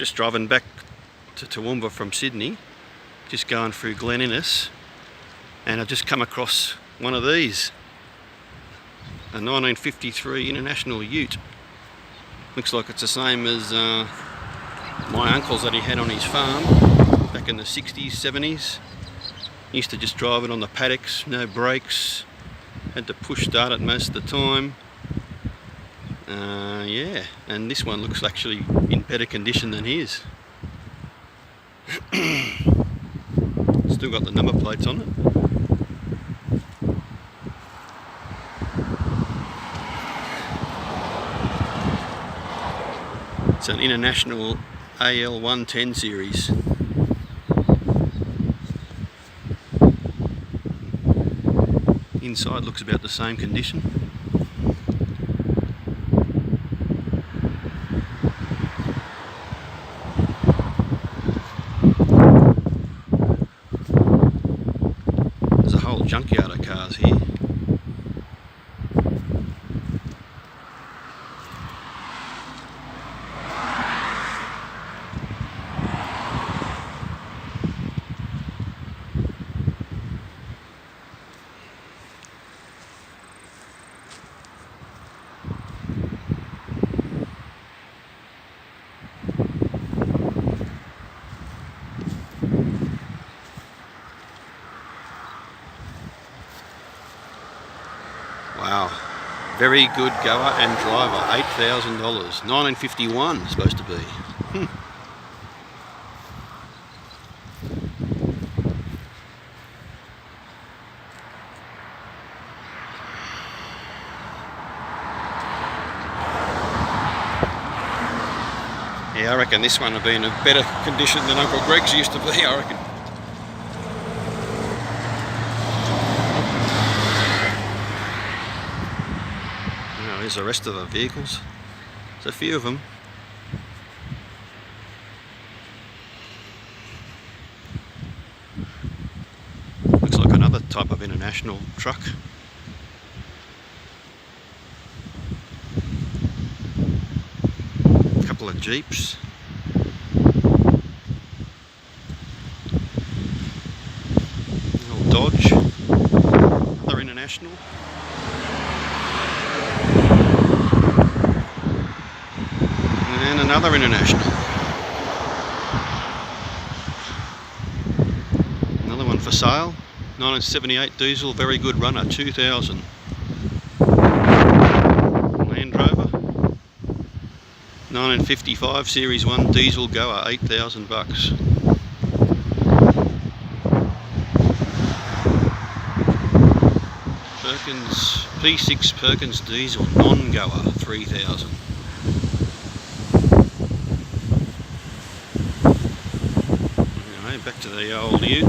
Just driving back to Toowoomba from Sydney, just going through Glen, and I've just come across one of these, a 1953 International Ute. Looks like it's the same as my uncle's that he had on his farm back in the 60s, 70s. He used to just drive it on the paddocks, no brakes, had to push start it most of the time. Yeah, and this one looks actually in better condition than his. Still got the number plates on it. It's an International AL 110 series. Inside looks about the same condition. There's a whole junkyard of cars here. Wow, very good goer and driver, $8,000, 1951 supposed to be. Yeah, I reckon this one will be in a better condition than Uncle Greg's used to be, I reckon. Here's the rest of the vehicles. There's a few of them. Looks like another type of International truck. A couple of Jeeps. An old Dodge. Another International. And another International. Another one for sale. 1978 diesel, very good runner, 2000. Land Rover. 1955 Series 1 diesel goer, $8,000. Perkins P6 Perkins diesel non-goer, 3,000. Back to the old ute.